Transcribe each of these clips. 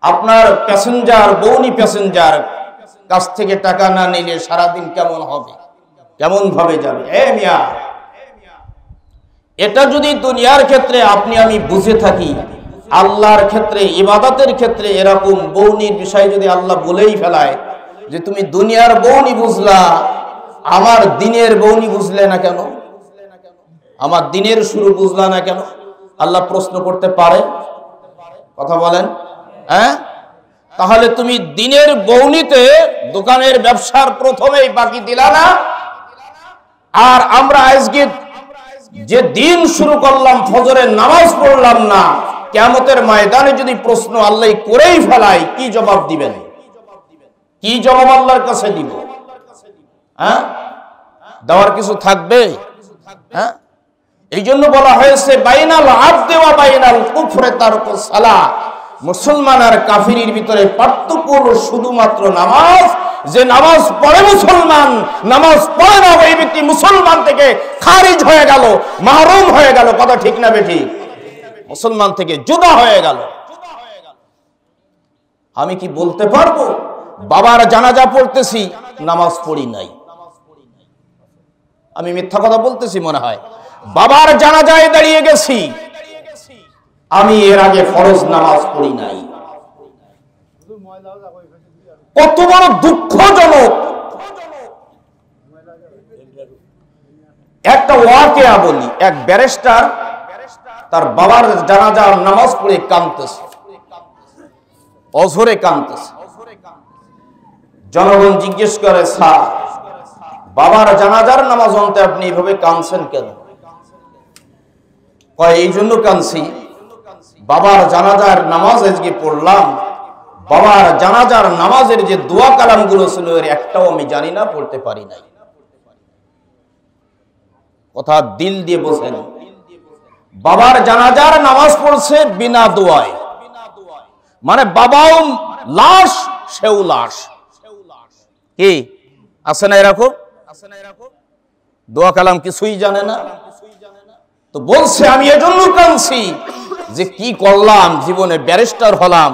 আপনার passenger বউনি passenger কাছ থেকে টাকা না নিলে সারাদিন কেমন হবে, কেমন ভাবে যাবে? মিয়া, এটা যদি দুনিয়ার ক্ষেত্রে আপনি আমি বুঝে থাকি, আল্লাহর ক্ষেত্রে ইবাদতের ক্ষেত্রে এরকম বউনির বিষয় যদি আল্লাহ বলেই ফেলায় যে তুমি দুনিয়ার বউনি বুঝলা, আমার দিনের বউনি বুঝলে না কেন, আমার দিনের শুরু বুঝলা না কেন, আল্লাহ প্রশ্ন করতে পারে? কথা বলেন। তাহলে তুমি দিনের বউনিতে দোকানের ব্যবসার প্রথমেই বাকি দিলা না, আর আমরা আজকে যে দিন শুরু করলাম ফজরের নামাজ পড়লাম না, কিয়ামতের ময়দানে যদি প্রশ্ন আল্লাহ করেই ফেলায়, কি জবাব দিবেন? কি জবাব আল্লাহর কাছে দিব? দেওয়ার কিছু থাকবে? এই জন্য বলা হয়েছে বাইনাল আবদি ওয়া বাইনাল কুফরি তারকুস সালাহ। মুসলমান আর কাফিরের ভিতরে পার্থক্য হলো শুধুমাত্র নামাজ। যে নামাজ পড়ে মুসলমান, নামাজ পড়ে না ওই ব্যক্তি মুসলমান থেকে খারিজ হয়ে গেল, মাহরুম হয়ে গেল। কথা ঠিক না বেঠিক? মুসলমান থেকে জুদা হয়ে গেল। আমি কি বলতে পারবো বাবার জানাজা পড়তেছি, নামাজ পড়ি নাই? আমি মিথ্যা কথা বলতেছি মনে হয়? বাবার জানাজায় দাঁড়িয়ে গেছি, আমি এর আগে ফরজ নামাজ পড়ি নাই। কত বড় দুঃখজনক একটা ওয়াকিয়া বলি। এক ব্যারিস্টার তার বাবার জানাজার নামাজ পড়ে কাঁদতেছে, অঝরে কাঁদতেছে। জনগণ জিজ্ঞেস করে, স্যার বাবার জানাজার নামাজ অন্তে আপনি এইভাবে কাঁদছেন কেন? কয় এই জন্য কাঁদছি, বাবার জানাজার নামাজ আজকে পড়লাম, বাবার জানাজার নামাজের যে দোয়া কালাম গুলো ছিল এর একটাও আমি জানি না, পড়তে পারি নাই। কথা দিল দিয়ে বোঝেন। বাবার জানাজার নামাজ পড়ছে বিনা দোয়ায়, মানে বাবাও লাশ, সেও লাশ। কি আছে না এরকম? দোয়া কালাম কিছুই জানে না। তো বলছে আমি এজন্য কাঁদছি যে কি করলাম জীবনে, ব্যারিস্টার হলাম,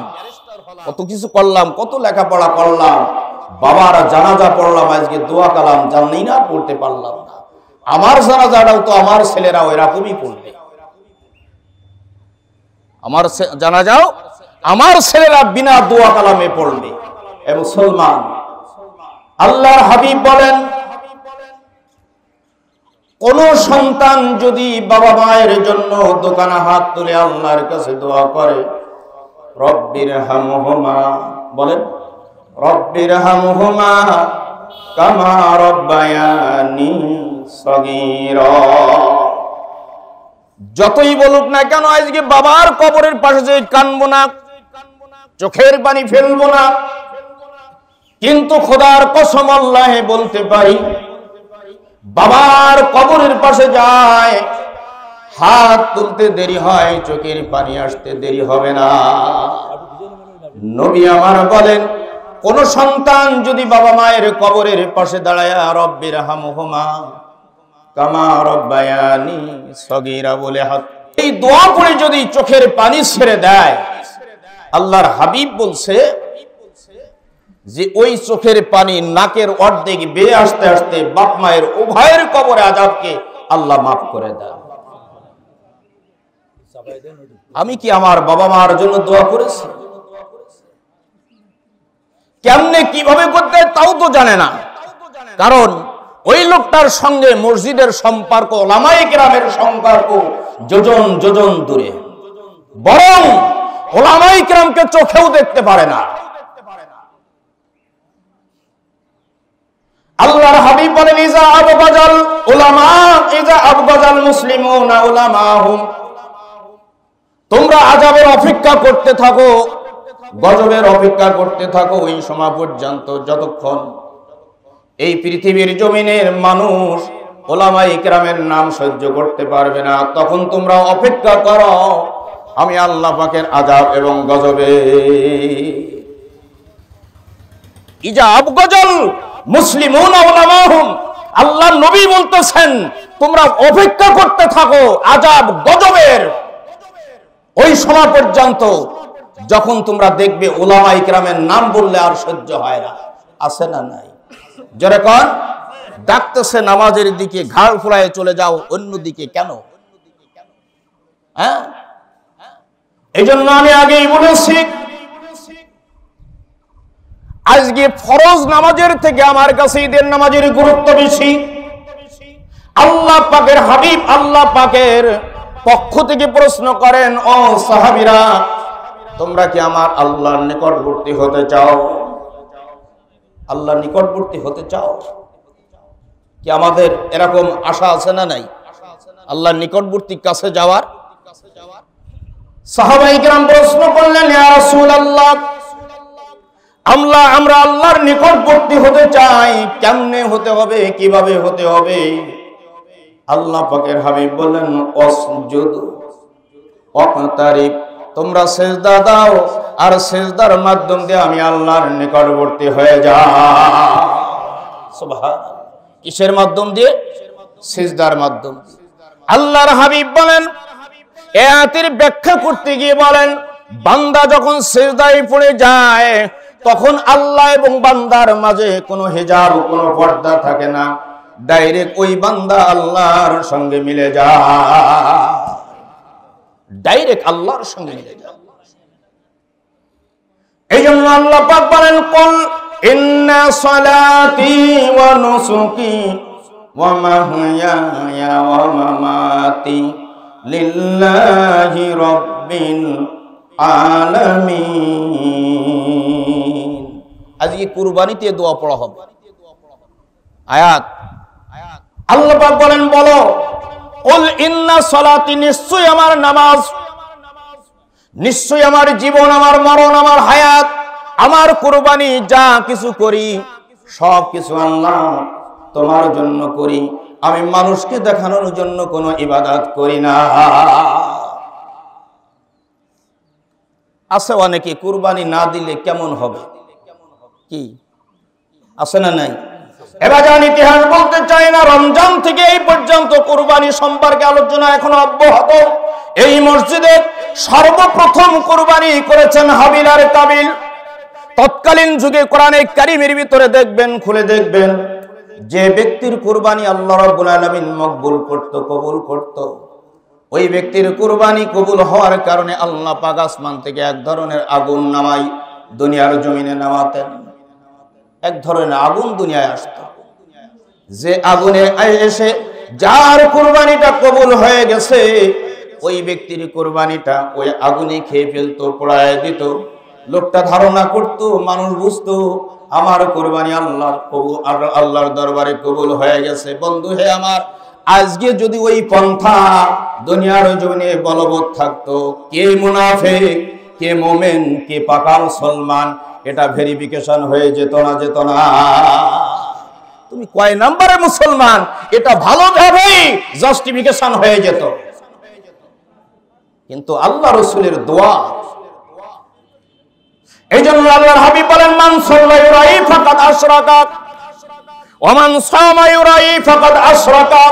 কত কিছু করলাম, কত লেখাপড়া করলাম, বাবার জানাজা পড়লাম, আজকে দোয়া কালাম জানি না, পড়তে পারলাম না। আমার জানাজাটাও তো আমার ছেলেরাও এরকমই পড়বে, আমার জানাজাও আমার ছেলেরা বিনা দোয়া কালামে পড়বে। মুসলমান, আল্লাহর হাবিব বলেন, কোন সন্তান যদি বাবা মায়ের জন্য দোকানে হাত তুলে আল্লাহর কাছে দোয়া করে, রব্বির হামহুমা, বলেন রব্বির হামহুমা কামা রব্বায়ানি সগীরা। যতই বলুক না কেন আজকে বাবার কবরের পাশে যে কানবো না, চোখের পানি ফেলবো না, কিন্তু খোদার কসম আল্লাহে বলতে পারি, বাবার কবরের পাশে যায়, হাত তুলতে দেরি হয়, চোখের পানি আসতে দেরি হবে না। নবী আমার বলেন, কোন সন্তান যদি বাবা মায়ের কবরের পাশে দাঁড়ায় রব্বির হামহুমা কামা রব্বায়ানি সগীরা বলে হাত, এই দোয়া পড়ে যদি চোখের পানি ছেড়ে দেয়, আল্লাহর হাবিব বলছে যে ওই চোখের পানি নাকের অর্ধেক বেয়ে আসতে আসতে বাপ মায়ের উভয়ের কবরে আযাবকে আল্লাহ মাফ করে দেন। আমি কি আমার বাবা মার জন্য দোয়া করেছি? কেমনে কিভাবে করতে তাও তো জানে না, কারণ ওই লোকটার সঙ্গে মসজিদের সম্পর্ক, ওলামায়ে কেরামের সম্পর্ক যোজন যোজন দূরে, বরং ওলামায়ে কেরামকে চোখেও দেখতে পারে না। আল্লাহর হাবিব বলেন, ইজা আবগাজাল উলামা ইজা আবগাজাল মুসলিমুনা উলামাহুম, তোমরা আযাবের অপেক্ষা করতে থাকো, গজবের অপেক্ষা করতে থাকো ওই সময় পর্যন্ত যতক্ষণ এই পৃথিবীর জমিনের মানুষ ওলামায়ে কেরামের নাম সহ্য করতে পারবে না, তখন তোমরা অপেক্ষা করো আমি আল্লাহ পাকের আযাব এবং গজবে। ইজা আবগাজাল মুসলিমুনা উলামাহুম, আল্লাহ নবী বলতেছেন তোমরা অপেক্ষা করতে থাকো আযাব গজবের ওই সময় পর্যন্ত যখন তোমরা দেখবে উলামায়ে কেরামের নাম বললে আর সহ্য হয় না, আছে না নাই? যারা কোন ডাকতেছে নামাজের দিকে, ঘাড় ফুরায় চলে যাও অন্যদিকে কেন? হ্যাঁ, এই জন্য আমি আগেই বলেছি, আজকে ফরজ নামাজের থেকে আমার কাছে ঈদের নামাজের গুরুত্ব বেশি। আল্লাহ পাকের হাবিব আল্লাহ পাকের পক্ষ থেকে প্রশ্ন করেন, ও সাহাবীরা, তোমরা কি আমার আল্লাহর নিকটবর্তী হতে চাও? আল্লাহর নিকটবর্তী হতে চাও? কি আমাদের এরকম আশা আছে না নাই আল্লাহর নিকটবর্তী কাছে যাওয়ার? সাহাবায়ে কেরাম প্রশ্ন করলেন, ইয়া রাসূলুল্লাহ, আমরা আল্লাহর নিকটবর্তী হতে চাই, কেমনে হতে হবে, কিভাবে হতে হবে? আল্লাহ পাকের হাবিব বললেন, ওয়াসজুদু ওয়াকতারিব, তোমরা সিজদা দাও আর সিজদার মাধ্যম দিয়ে আমি আল্লাহর নিকটবর্তী হয়ে যাও। সুবহানাল্লাহ। কিসের মাধ্যম দিয়ে? সিজদার মাধ্যম। আল্লাহর হাবিব বলেন, এই আয়াতের ব্যাখ্যা করতে গিয়ে বলেন, বান্দা যখন সিজদায় পড়ে যায় তখন আল্লাহ এবং বান্দার মাঝে কোনো হিজাব, কোনো পর্দা থাকে না, ডাইরেক্ট ওই বান্দা আল্লাহর সঙ্গে মিলে যায়, ডাইরেক্ট আল্লাহর সঙ্গে মিলে যায়। এই জন্য আল্লাহ পাক বলেন, কুল ইন্না সালাতি ওয়া নুসুকি ওয়া মাহইয়ায়া ওয়া মামাতি লিল্লাহি রাব্বিল আলামিন। আজকে কুরবানিতে দোয়া পড়া হবে। আয়াত আল্লাহ পাক বলেন, বলো, কুল ইন্না সালাতি, নিশ্চয় আমার নামাজ, নিশ্চয় আমার জীবন, আমার মরণ, আমার হায়াত, আমার কুরবানি, যা কিছু করি সব কিছু আল্লাহ তোমার জন্য করি, আমি মানুষকে দেখানোর জন্য কোনো ইবাদত করি না। আছে অনেকে কুরবানি না দিলে কেমন হবে, কি আছে না নাই? এবার জান ইতিহাস বলতে চাই না, রমজান থেকে এই পর্যন্ত কুরবানি সম্পর্কে আলোচনা এখন অব্যাহত। এই মসজিদে সর্বপ্রথম কুরবানি করেছেন হাবিল আর কাবিল। তৎকালীন যুগে কোরআনে কারীমের ভিতরে দেখবেন, খুলে দেখবেন, যে ব্যক্তির কুরবানি আল্লাহ রাব্বুল আলামিন মকবুল করত, কবুল করত, ওই ব্যক্তির কুরবানি কবুল হওয়ার কারণে আল্লাহ পাক আসমান থেকে এক ধরনের আগুন নামাই দুনিয়ার জমিনে নামাতেন। এক ধরনের আগুন দুনিয়ায় আসতো, যে আগুনে এসে যার কুরবানিটা কবুল হয়ে গেছে ওই ব্যক্তির কুরবানিটা ওই আগুনে খেয়ে ফেলতো, পোড়ায় দিত। লোকটা ধারণা করত, মানুষ বুঝতো আমার কুরবানি আল্লাহর দরবারে কবুল হয়ে গেছে। বন্ধু হে আমার, আজকে যদি ওই পন্থা দুনিয়ার জমিনে বলবৎ থাকতো, কে মুনাফিক, কে মুমিন, কে পাকা মুসলমান, এটা ভেরিফিকেশন হয়ে যেত না, যেত না। তুমি কয় নম্বরে মুসলমান এটা ভালোভাবে জাস্টিফিকেশন হয়ে যেত। কিন্তু আল্লাহ রাসূলের দোয়া, এই জন্য আল্লাহর হাবিব বলেন, মান সাল্লা ইউরাই ফাকাদ আশরাকা ওয়া মান সামা ইউরাই ফাকাদ আশরাকা।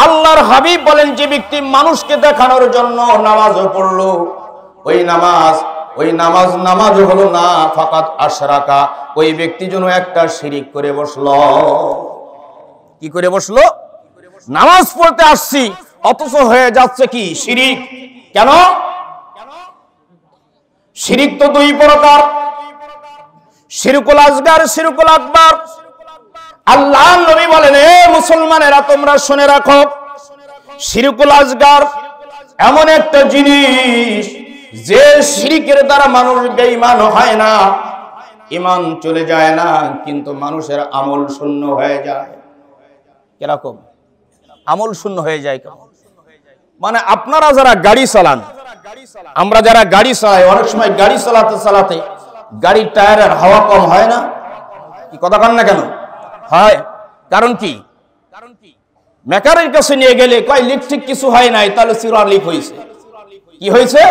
আল্লাহর হাবিব বলেন, যে ব্যক্তি মানুষকে দেখানোর জন্য নামাজও পড়লো, ওই নামাজ হলো না, ফাকাদ আশরাকা, ওই ব্যক্তি যেন একটা শিরিক করে বসলো। কি করে বসলো? নামাজ পড়তে আসছি অথচ হয়ে যাচ্ছে কি শিরিক। কেন? শিরিক তো দুই প্রকার, শিরকুল আসগার, শিরকুল আকবার। আল্লাহর নবী বলেন, এ মুসলমানেরা তোমরা শুনে রাখো, শিরকুল আসগার এমন একটা জিনিস যে শিরিকের দ্বারা মানুষ বেঈমান হয় না, ঈমান চলে যায় না, কিন্তু মানুষের আমল শূন্য হয়ে যায়। কিরকম আমল শূন্য হয়ে যায়? মানে আপনারা যারা গাড়ি চালান, আমরা যারা গাড়ি চালাই, অনেক সময় গাড়ি চালাতে চালাতে গাড়ির টায়ারের হাওয়া কম হয় না? কি কথা কন না কেন? হয়। কারণ কি? মেকারের কাছে নিয়ে গেলে কয় লিক ঠিক কিছু হয় নাই, তাহলে চূড়া লিক হয়েছে। কি হয়েছে?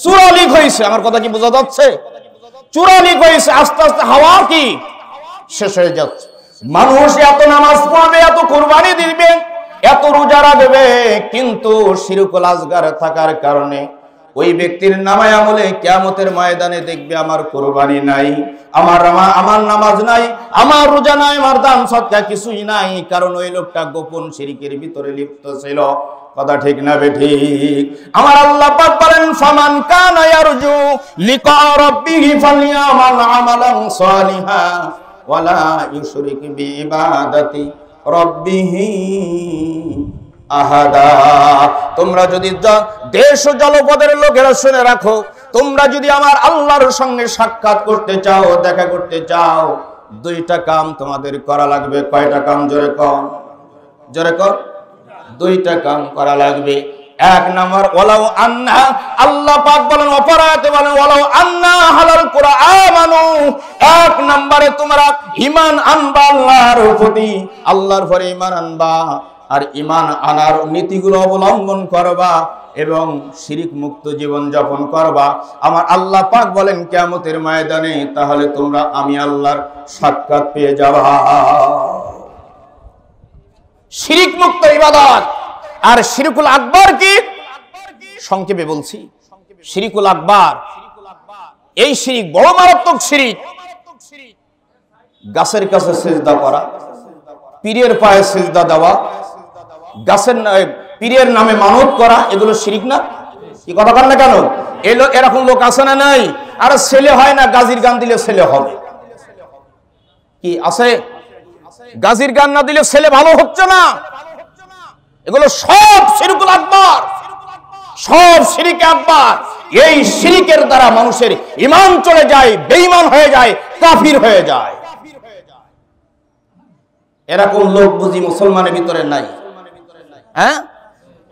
চূড়া লিক হয়েছে। আমার কথা কি বোঝা যাচ্ছে? চূড়া লিক হয়েছে, আস্তে আস্তে হাওয়া কি শেষ হয়ে যাচ্ছে। মানুষ এত নামাজ পড়বে, এত কুরবানি দিবে, এত রোজা রাখবে, কিন্তু শিরকুল আসগার থাকার কারণে ওই ব্যক্তির নামায় আমলে কিয়ামতের ময়দানে দেখবে আমার কুরবানি নাই, আমার নামাজ নাই, আমার রোজা নাই, আমার দান সদকা কিছুই নাই, কারণ ওই লোকটা গোপন শিরকের ভিতরে লিপ্ত ছিল। কথা ঠিক না বেঠিক? আমার আল্লাহ পাক বলেন, ফামান কানা ইয়ারজু লিকা রাব্বিহি ফালইয়ামাল আমালান সালিহা ওয়ালা ইউশরিক বিইবাদাতি রাব্বিহি আহাদা। তোমরা যদি দেশ ও জলপথের লোকেরা শুনে রাখো, তোমরা যদি আমার আল্লাহর সঙ্গে সাক্ষাৎ করতে চাও, দেখা করতে চাও, দুইটা কাম তোমাদের করা লাগবে। কয়টা কাম? জোরে কর, জোরে কর। দুইটা কাম করা লাগবে। এক নাম্বার, ওয়ালাউ আন্না, আল্লাহ পাক বলেন অপরাধে বলেন ওয়ালাউ আন্না হালাল কুরআমানু, এক নম্বরে তোমরা ঈমান আনবা আল্লাহর প্রতি, আল্লাহর পরে ঈমান আনবা, আর ঈমান আনার নীতিগুলো অবলম্বন করবা এবং শিরিক মুক্ত জীবন যাপন করবা। আমার আল্লাহ পাক বলেন কিয়ামতের ময়দানে তাহলে তোমরা আমি আল্লাহর সাক্ষাৎ পেয়ে যাবা। শিরিক মুক্ত ইবাদত। আর শিরকুল আকবার কি? সংক্ষেপে বলছি, শিরিকুল আকবার এই শিরিক বড় মারাত্মক শিরিক। গাছের কাছে সিজদা করা, পীরের পায়ে সিজদা দেওয়া, গাছের পীরের নামে মানত করা, এগুলো শিরিক না? কি কথা বলেন না কেন? এরকম লোক আছে না নাই? আর ছেলে হয় না, গাজির গান দিলে ছেলে হবে। কি আছে? গাজির গান না দিলে ছেলে ভালো হচ্ছে না। এগুলো সব শিরকুল আকবার, সব শিরিক আকবার। এই শিরিকের দ্বারা মানুষের ঈমান চলে যায়, বেঈমান হয়ে যায়, কাফির হয়ে যায়। এরকম লোক বুঝি মুসলমানের ভিতরে নাই? হ্যাঁ,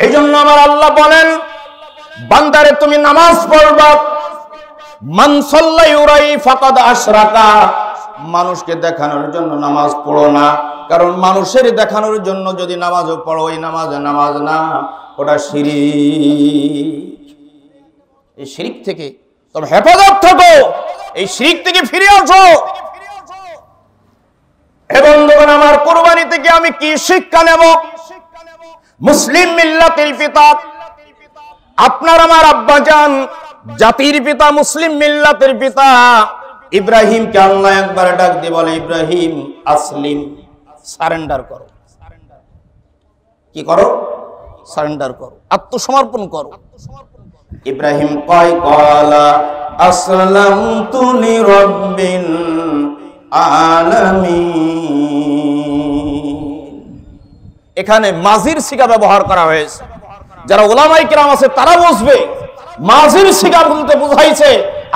এই জন্য আমার আল্লাহ বলেন, বান্দারে তুমি নামাজ পড়বা, মান সাল্লা ইউরাই ফাকাদ আশরাকা, মানুষকে দেখানোর জন্য নামাজ পড়ো না, কারণ মানুষের দেখানোর জন্য যদি নামাজও পড়ো, ওই নামাজ না, ওটা শিরিক। এই শিরিক থেকে তোমরা হেফাজত থাকো, এই শিরিক থেকে ফিরে আসো। এবং যখন আমার কুরবানি থেকে আমি কি শিক্ষা নেব? মুসলিম মিল্লাতের পিতা, আপনার আমার আব্বাজান, জাতির পিতা, মুসলিম মিল্লাতের পিতা ইব্রাহিমকে আল্লাহ একবার ডাক দিয়ে বলে, ইব্রাহিম আসলিম, সারেন্ডার করো। কি করো? সারেন্ডার করো, আত্মসমর্পণ করো। ইব্রাহিম কয়, ক্বালা আসলামতু লিরাব্বিল আলামিন। এখানে মাজির সিগা ব্যবহার করা হয়েছে। যারা উলামায়ে কিরাম আছে তারা বুঝবে, মাজির সিগা বলতে বুঝাইছে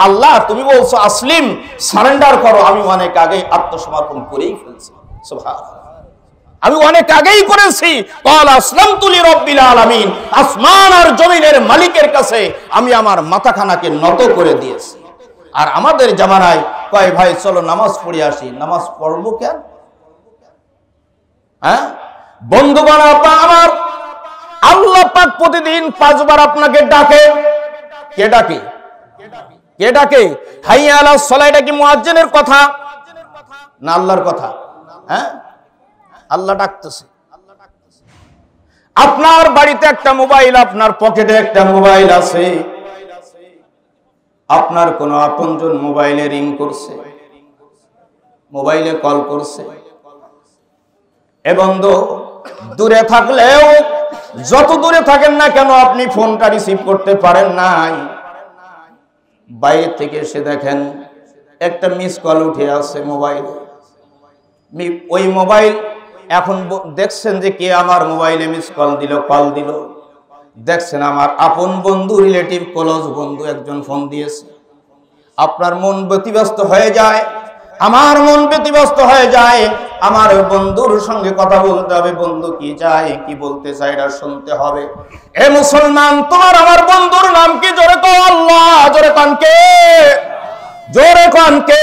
আল্লাহ তুমি বলছো আসলিম, সারেন্ডার করো, আমি অনেক আগে আত্মসমর্পণ করেই ফেলছি। সুবহানাল্লাহ, আমি অনেক আগেই করেছি। ক্বালা আসলামতু লিরাব্বিল আলামিন, আসমান আর জমিনের মালিকের কাছে আমি আমার মাথাখানাকে নত করে দিয়েছি। আর আমাদের জামানায় কয়, ভাই চলো নামাজ পড়ে আসি। নামাজ পড়বো কেন? হ্যাঁ বন্ধুগণ, আমার আল্লাহ পাক প্রতিদিন 5 বার আপনাকে ডাকে। কে ডাকে? কে ডাকে? হাইয়া আলাস সালাহ, এটা কি মুয়াজ্জিনের কথা না আল্লাহর কথা? হ্যাঁ, আল্লাহ ডাকতেছে। আপনার বাড়িতে একটা মোবাইল, আপনার পকেটে একটা মোবাইল আছে, আপনার কোন আপনজন মোবাইলে রিং করছে, মোবাইলে কল করছে। এ বন্ধু, দূরে থাকলেও, যত দূরে থাকেন না কেন, আপনি ফোনটা রিসিভ করতে পারেন নাই। বাইরে থেকে এসে দেখেন একটা মিস কল উঠে আছে মোবাইলে। ওই মোবাইল এখন দেখছেন যে কে আমার মোবাইলে মিস কল দিল, কল দিল। দেখছেন আমার আপন বন্ধু, রিলেটিভ, ক্লোজ বন্ধু একজন ফোন দিয়েছে। আপনার মন ব্যতিব্যস্ত হয়ে যায়, আমার মন ব্যতিব্যস্ত হয়ে যায়। আমার বন্ধুর সঙ্গে কথা বলতে হবে, বন্ধু কি চায়, কি বলতে চায়, এটা শুনতে হবে। এ মুসলমান, তোমার আমার বন্ধুর নাম কি? জোরে কও আল্লাহ। জোরে কান কে? জোরে কান কে?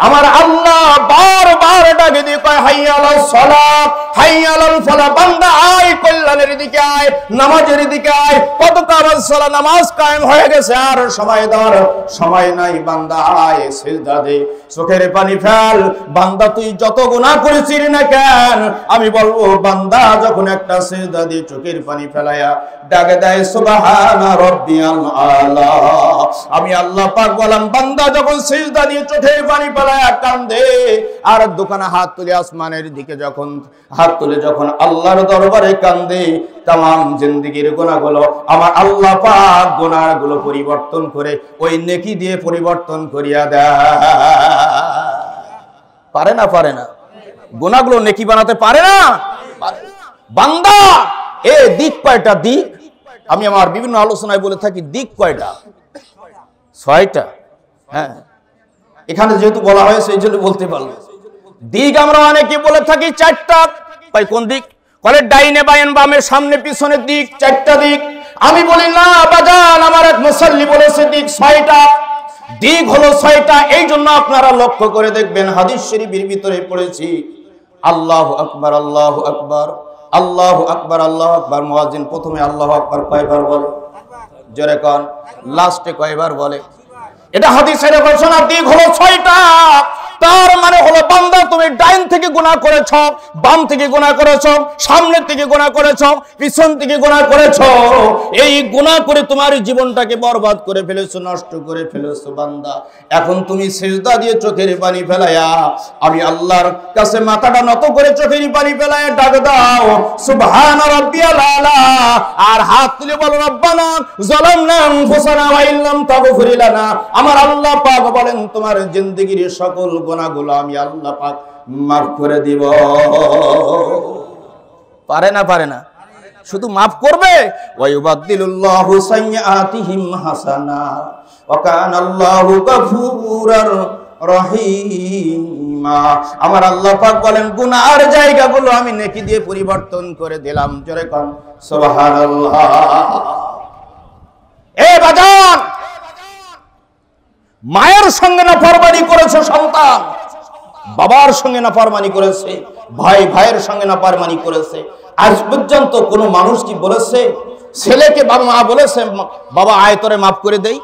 আমার আল্লাহ বারবার ডাকে দিয়ে কয়, হাইয়া আলাস সালাহ, হাইয়া আলাল ফালাহ, বান্দা আয় কল্যাণের দিকে আয়, নামাজের দিকে আয়। কত কামাজ সালা, নামাজ কায়েম হয়ে গেছে, আর সময় দেওয়ার সময় নাই। বান্দা আয়, সিজদা দে, চোখের পানি ফেল। বান্দা তুই যত গুনাহ করেছিস না কেন, আমি বলবো বান্দা যখন একটা সিজদা দিয়ে চোখের পানি ফেলায়া ডাকে দেয় সুবহানা রাব্বিয়াল আলা, আমি আল্লাহ পাক বললাম বান্দা যখন সিজদা দিয়ে চোখের পানি ফেলায়া কান্দে আর দোকানে হাত তুলে আসমানের দিকে যখন হাত তুলে যখন আল্লাহর দরবারে কান্দে, তামাম জিন্দেগির গুনাহগুলো আমার আল্লাহ পাক গুনাহগুলো পরিবর্তন করে ওই নেকি দিয়ে পরিবর্তন করিয়া দেয়। পারে না? পারে না? গুনাহগুলো নেকি বানাতে পারে না? বান্দা এ দিক কয়টা? দিক আমি আমার বিভিন্ন আলোচনায় বলে থাকি, দিক কয়টা? 6টা। হ্যাঁ, এখানে যেহেতু বলা হয়েছে এই জন্য বলতে পারলাম। দিক আমরা অনেকে বলে থাকি 4টা। ভাই কোন দিক? বলে ডাইনে বায়েন বামে সামনে পিছনের দিক, 4টা দিক। আমি বলি না বাজান, আমার এক মুসাল্লি বলেছে দিক 6টা। দিক হলো 6টা। এই জন্য আপনারা লক্ষ্য করে দেখবেন হাদিস শরীফের ভিতরে পড়েছি আল্লাহু আকবার, আল্লাহু আকবার, আল্লাহু আকবার, আল্লাহু আকবার। মুয়াজ্জিন প্রথমে আল্লাহু আকবার কয়বার বলে? জোরে কোন। লাস্টে কয়বার বলে? এটা হাদিসের ঘোষণা। দিক হলো 6টা। তার মানে হলো বান্দা তুমি ডাইন থেকে গুনাহ করেছো, বাম থেকে গুনাহ করেছো, সামনে থেকে গুনাহ করেছো, পিছন থেকে গুনাহ করেছো। এই গুনাহ করে তোমার জীবনটাকে বরবাদ করে ফেলেছো, নষ্ট করে ফেলেছো। বান্দা এখন তুমি সিজদা দিয়ে চোখের পানি ফেলায়া আমি আল্লাহর কাছে মাথাটা নত করে চোখের পানি ফেলায়া ডাক দাও সুবহানা রাব্বিয়াল আলা, আর হাত তুলে বলো রব্বানা যালামনা আনফুসানা ওয়া ইল্লাম তাগফির লানা। আমার আল্লাহ পাক বলেন তোমার জিন্দেগীর সকল গুনাহগুলো আমি আল্লাহ পাক মাফ করে দিব। পারে না? পারে না? শুধু মাফ করবে। ওয়া ইউবাদদিলুল্লাহু সাইয়্যাতিহিম হাসানা ওয়া কানাল্লাহু গফুরার রহিমা। আমার আল্লাহ পাক বলেন গুনাহের জায়গাগুলো আমি নেকি দিয়ে পরিবর্তন করে দিলাম। জোরে কোন সুবহানাল্লাহ। এ বাজান, মায়ের সঙ্গে নাফরমানি করেছে সন্তান, বাবার সঙ্গে নাফরমানি করেছে, ভাই ভাইয়ের সঙ্গে নাফরমানি করেছে। আজ পর্যন্ত কোনো মানুষ কি বলেছে ছেলেকে বাবা মা বলেছে বাবা আয় তোরে মাফ করে দেই?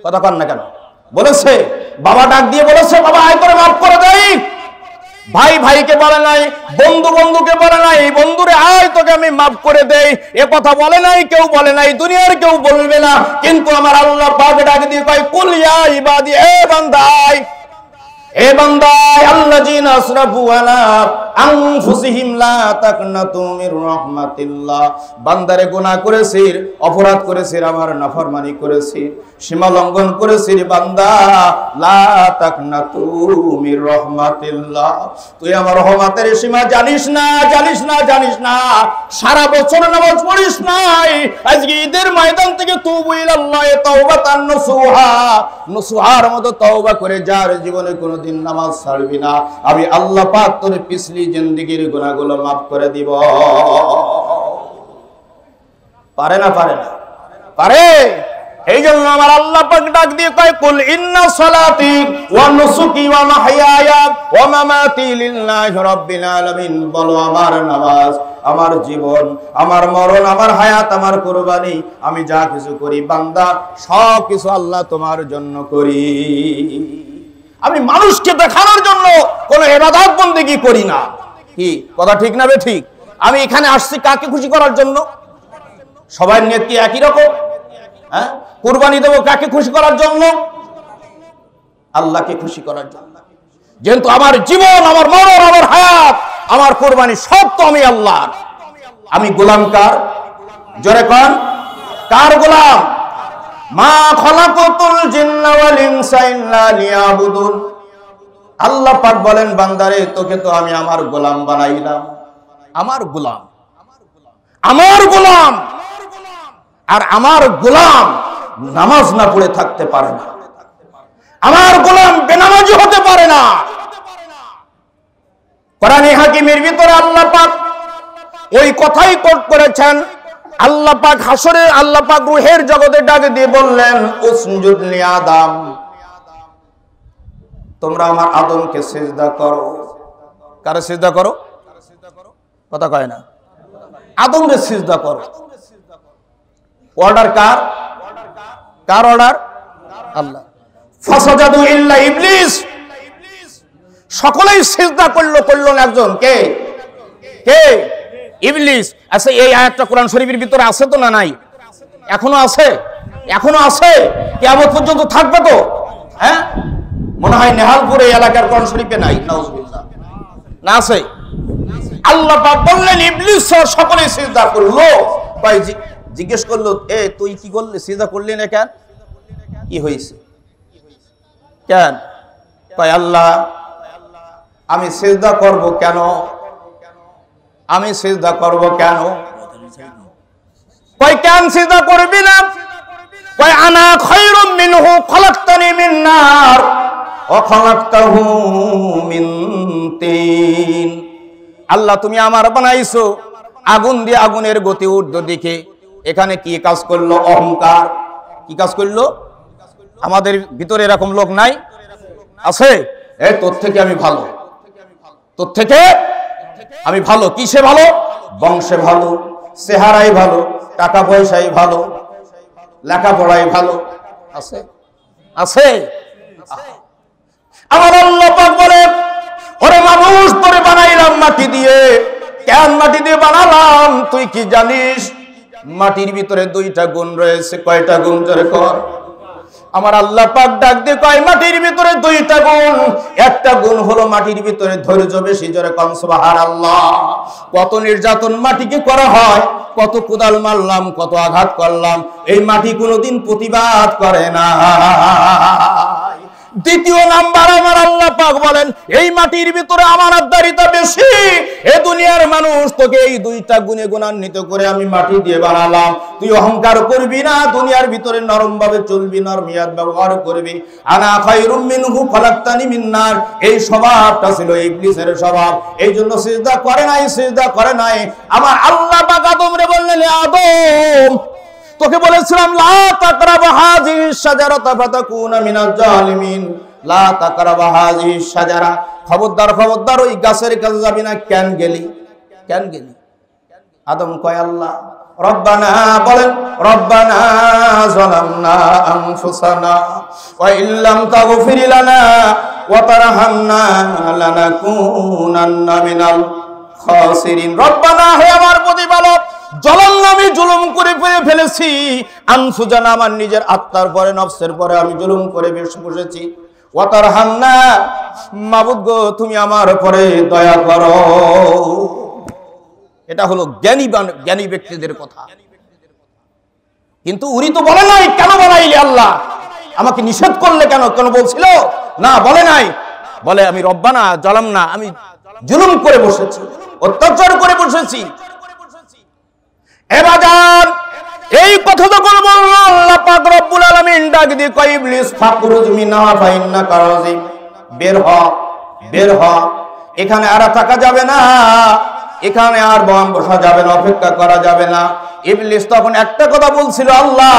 কথা কন না কেন? বলেছে? বাবা ডাক দিয়ে বলেছে বাবা আয় তোরে মাফ করে দেই? ভাই ভাইকে বলে নাই, বন্ধু বন্ধুকে বলে নাই বন্ধুরে আয় তোকে আমি মাফ করে দেই, এ কথা বলে নাই, কেউ বলে নাই, দুনিয়ার কেউ বলবে না। কিন্তু আমার আল্লাহ পাক ডাক দিয়ে কয় কুল ইয়া ইবাদি, এ বান্দাই, এ বান্দাই আল্লাযিনা আসরাফু আলা আনফুসিহিম লা তাকনাতু মির রাহমাতিল্লাহ। বান্দারে গুনাহ করেছিস, অপরাধ করেছিস, আমার নাফরমানি করেছিস, সীমা লঙ্ঘন করেছিস, বান্দা লা তাকনাতু মির রাহমাতিল্লাহ, তুই আমার রহমতের সীমা জানিস না, জানিস না, জানিস না। সারা বছর নামাজ পড়িস নাই, আজকে ঈদের ময়দান থেকে তুবু ইলাল্লাহি তাওবাতান নসুহা, নসুহার মতো তওবা করে যার জীবনে কোনোদিন নামাজ ছাড়বি না, আমি আল্লাহ পাক তোর পিছলি জিন্দেগীর গুনাহগুলো মাফ করে দিব। পারে না? পারে না? পারে। এই জন্য আমার আল্লাহ পাক ডাক দিয়ে কয় কুল ইন্না সালাতি ওয়া নুসুকি ওয়া মাহইয়ায়া ওয়া মামাতি লিল্লাহি রাব্বিল আলামিন। বলো আমার নামাজ, আমার জীবন, আমার মরণ, আমার হায়াত, আমার কুরবানি, আমি যা কিছু করি বান্দা সব কিছু আল্লাহ তোমার জন্য করি। আমি মানুষকে দেখানোর জন্য কোনো ইবাদত বন্দেগী করি না। কি কথা ঠিক না? ঠিক। আমি এখানে আসছি কাকে খুশি করার জন্য? সবাই নিয়ত কি একই রকম? হ্যাঁ, কুরবানি দেবো কাকে খুশি করার জন্য? আল্লাহকে খুশি করার জন্য। যেহেতু আমার জীবন, আমার মরণ, আমার হায়াত, আমার কুরবানি সব তো আমি আল্লাহর। আমি গোলাম কার? জোরে কোন, কার গোলাম? মা খলাকাতুল জিন্না ওয়াল ইনসা ইল্লা লিয়াবুদুন। আল্লাহ পাক বলেন বান্দারে তোকে তো আমি আমার গোলাম বানাইলাম। আমার গোলাম, আমার গোলাম। আর আমার গোলাম নামাজ না পড়ে থাকতে পারে না, আমার গোলাম বেনামাজি হতে পারে না। কোরআনে হাকিমের ভিতরে আল্লাহ পাক ওই কথাই কোট করেছেন। আল্লাহ পাক হাসরে আল্লাহ পাক রূহের জগতে ডাক দিয়ে বললেন উসজুদ লি আদম, তোমরা আমার আদমকে সিজদা করো। কারে সিজদা করো? কথা কয় না। আদমরে সিজদা করো। অর্ডার কার? কার অর্ডার? আল্লাহ। ফাসাজাদু ইল্লা ইবলিস, সকলেই সিজদা করলো না একজন, কে? কে? ইবলিস। আচ্ছা, এই আয়াতটা কোরআন শরীফের ভিতরে আছে তো না নাই? এখনো আছে, এখনো আছে, কিয়ামত পর্যন্ত থাকবে তো। হ্যাঁ, মনে হয় নেহালপুর এই এলাকার কোরআন শরীফে নাই, নাউজুবিল্লাহ। না আছে? আল্লাহ পাক বললেন ইবলিস সকলেই সিজদা করলো। ভাই জিজ্ঞেস করলো, এ তুই কি করলি, সিজদা করলি না কেন? কি হয়েছে কেন? কয় আল্লাহ আমি সিজদা করব কেন? আমি সিজদা করব কেন? কয় কেন সিজদা করবি না? কয় আনা খায়রুম মিনহু খলাকতানি মিন নার ওয়া খলাকতাহু মিন তিন। আল্লাহ তুমি আমার বানাইছো আগুন দিয়ে, আগুনের গতি ঊর্ধ্ব দিকে। এখানে কি কাজ করলো? অহংকার। কি কাজ করলো? আমাদের ভিতরে এরকম লোক নাই? আছে? এই তোর থেকে আমি ভালো, তোর থেকে আমি ভালো। কিসে ভালো? বংশে ভালো, চেহারাই ভালো, টাকা পয়সাই ভালো, লেখাপড়াই ভালো। আছে? আছে? আমার আল্লাহ পাক বলে, ওরে মানুষ তোরে বানাইলাম মাটি দিয়ে। কেন মাটি দিয়ে বানালাম তুই কি জানিস? মাটির ভিতরে দুইটা গুণ রয়েছে। কয়টা গুণ? জোরে কর। আমার আল্লাহ পাক ডাক দিয়ে কয় মাটির ভিতরে দুইটা গুণ। একটা গুণ হলো মাটির ভিতরে ধৈর্য বেশি। জোরে কর সুবহানাল্লাহ। কত নির্যাতন মাটিকে করা হয়, কত কোদাল মারলাম, কত আঘাত করলাম, এই মাটি কোনোদিন প্রতিবাদ করে না। দ্বিতীয় নাম্বার, আমার আল্লাহ পাক বলেন এই মাটির ভিতরে আমানতদারিতা বেশি। এ দুনিয়ার মানুষ তোকে এই দুইটা গুণে গুণান্বিত করে আমি মাটি দিয়ে বানালাম। তুই অহংকার করবি না, দুনিয়ার ভিতরে নরম ভাবে চলবি, নরমিয়াত ব্যবহার করবি। আনা খায়রুম মিনহু খলাকতানি মিন নার, এই স্বভাবটা ছিল ইবলিসের স্বভাব। এই জন্য সিজদা করে নাই, সিজদা করে নাই। আমার আল্লাহ পাক আদমরে বললেন, আদম তোকে বলেছিলাম লা তাকরাবু হাযিহিস শাজারাতা ফাতাকুনা মিনাজ জালিমিন। লা তাকরাবু হাযিহিস শাজারা, খবরদার খবরদার ওই গাছের কাছে যাবি না। কেন গেলি? কেন গেলি? আদম কয় আল্লাহ রব্বানা, বলেন রব্বানা যালামনা আনফুসানা ওয়া ইল্লাম তাগফির লানা ওয়া তারহামনা লানাকুনান্না মিনাল খাসিরিন। রব্বানা, হে আমার প্রতিপালক, জলাল্লাহ আমি জুলুম করে ফেলেছি। আনফুসানা, আমার নিজের আত্মার পরে, নফসের পরে আমি জুলুম করে বসেছি। ওয়া তারহামনা, মাবুদ গো তুমি আমার উপরে দয়া করো। এটা হলো জ্ঞানী ব্যক্তিদের কথা। কিন্তু উনি তো বলে নাই কেন বানাইলে আল্লাহ, আমাকে নিষেধ করলে কেন? কেন বলছিল না? বলে নাই। বলে আমি রব্বানা জালামনা, আমি জুলুম করে বসেছি, অত্যাচার করে বসেছি। এবাজান এই কথা যখন বলল, আল্লাহ পাক রব্বুল আলামিন ডাক দিয়ে কয় ইবলিস ফাখরুজ মিনহা ফাইন্নাকা রাজিম। বের হ, বের হ, এখানে আর থাকা যাবে না, এখানে আর বসা যাবে না, অপেক্ষা করা যাবে না। ইবলিস তখন একটা কথা বলছিল, আল্লাহ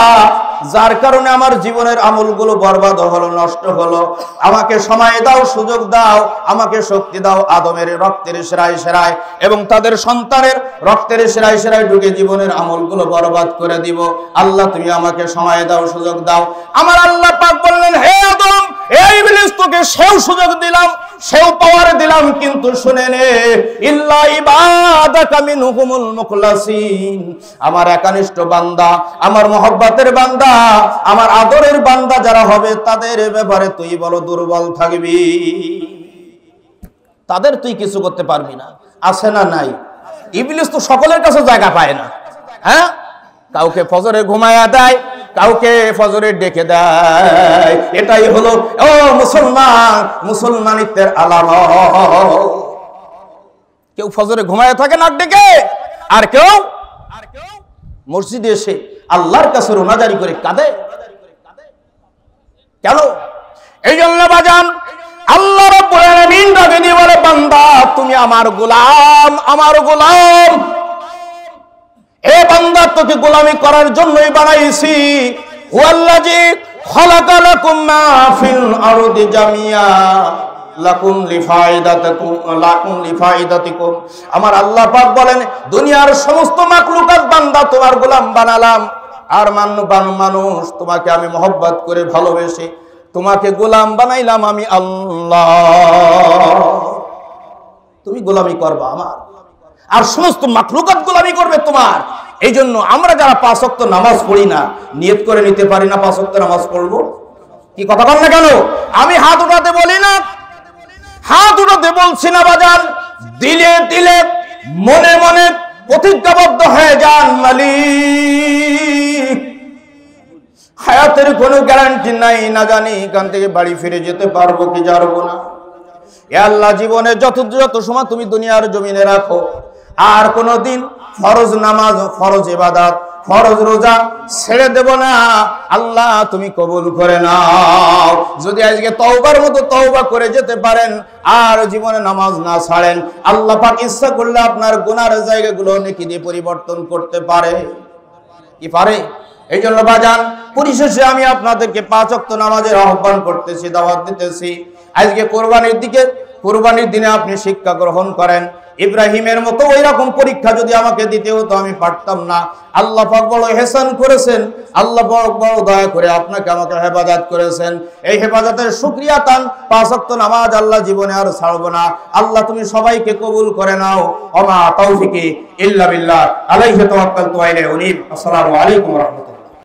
যার কারণে আমার জীবনের আমলগুলো বরবাদ হলো, নষ্ট হলো, আমাকে সময় দাও, সুযোগ দাও, আমাকে শক্তি দাও, আদমের রক্তের সেরায় সেরায় এবং তাদের সন্তানের রক্তের সেরায় সেরায় ঢুকে জীবনের আমলগুলো বরবাদ করে দিব। আল্লাহ তুমি আমাকে সময় দাও, সুযোগ দাও। আমার আল্লাহ পাক বললেন, হে আদম, এই ইবলিস তোকে সেও সুযোগ দিলাম, সেও পাওয়ার দিলাম, কিন্তু শুনে নে, ইল্লা ইবাদাকা মিনহুমুল মুখলাসিন, আমার একনিষ্ঠ বান্দা, আমার মহব্বতের বান্দা, আমার আদরের বান্দা যারা হবে তাদের ব্যাপারে তুই বলো দুর্বল থাকবি, তাদের তুই কিছু করতে পারবি না। আছে না নাই? ইবলিস তো সকলের কাছে জায়গা পায় না। হ্যাঁ, কাউকে ফজরে ঘুমায়া দেয়, কাউকে ফজরে ডেকে দেয়। এটাই হলো ও মুসলমান, মুসলমানিত্বের আলামত। কেউ ফজরে ঘুমায়া থাকে নাক ডেকে, আর কেউ মসজিদে এসে আল্লাহর কাছে রোনাজারি করে কাঁদে। কেন? এই জন্য বাজান আল্লাহ রাব্বুল আলামিন ডাকে দিয়ে বলে, বান্দা তুমি আমার গোলাম, আমার গোলাম। এ বান্দা তোকে গোলামি করার জন্যই বানাইছি। হুয়াল্লাযী খালাকা লাকুম মা ফিল আরদি জামিয়া লাকুম লিফাইদাতিকুম। আমার আল্লাহ পাক বলেন দুনিয়ার সমস্ত মাখলুকাত বান্দা তোমার গোলাম বানালাম, আর মানুষ তোমাকে আমি মহব্বত করে ভালোবেসে তোমাকে গোলাম বানাইলাম আমি আল্লাহ। তুমি গোলামি করবা আমার, আর সমস্ত মাখলুকাত গোলামি করবে তোমার। এই জন্য আমরা যারা 5 ওয়াক্ত নামাজ পড়ি না, নিয়ত করে নিতে পারি না 5 ওয়াক্ত নামাজ পড়বো। কি কথা বল না কেন? আমি হাত উঠাতে বলি না, হাত উঠাতে বলছি না বাজান, দিলে দিলে মনে মনে প্রতিজ্ঞাবদ্ধ হয়ে যান। মালিক, হায়াতের কোনো গ্যারান্টি নাই, না জানি এখান থেকে বাড়ি ফিরে যেতে পারবো কি পারবো না। এ আল্লাহ, জীবনে যত সময় তুমি দুনিয়ার জমিনে রাখো, আর কোনদিন ফরজ নামাজ, ফরজ ইবাদত, ফরজ রোজা ছেড়ে দেব না। আল্লাহ তুমি কবুল করে নাও। যদি আজকে তওবার মতো তওবা করে যেতে পারেন, আর জীবনে নামাজ না ছাড়েন, আল্লাহ পাক ইচ্ছা করলে আপনার গুনার জায়গাগুলো নেকি দিয়ে পরিবর্তন করতে পারে। কি পারে? এই জন্য বাজান, পরিশেষে আমি আপনাদেরকে 5 ওয়াক্ত নামাজের আহ্বান করতেছি, দাওয়াত দিতেছি। আজকে কোরবানির দিনে আপনি শিক্ষা গ্রহণ করেন। ইব্রাহিমের মতো ওই রকম পরীক্ষা যদি আমাকে দিতে হতো আমি পারতাম না। আল্লাহ পাক বড় ইহসান করেছেন, আল্লাহ বড় দয়া করে আপনাকে আমাকে হেফাজত করেছেন। এই হেফাজতের শুকরিয়া তান 5 ওয়াক্ত নামাজ আল্লাহ জীবনে আর ছাড়বো না। আল্লাহ তুমি সবাইকে কবুল করে নাও। ওমা তাওফিকি ইল্লা বিল্লাহ, আলাইহি তাওয়াক্কালতু ওয়া ইলাইহি উনীব। আসসালামু আলাইকুম ওয়া রাহমাতুল্লাহ।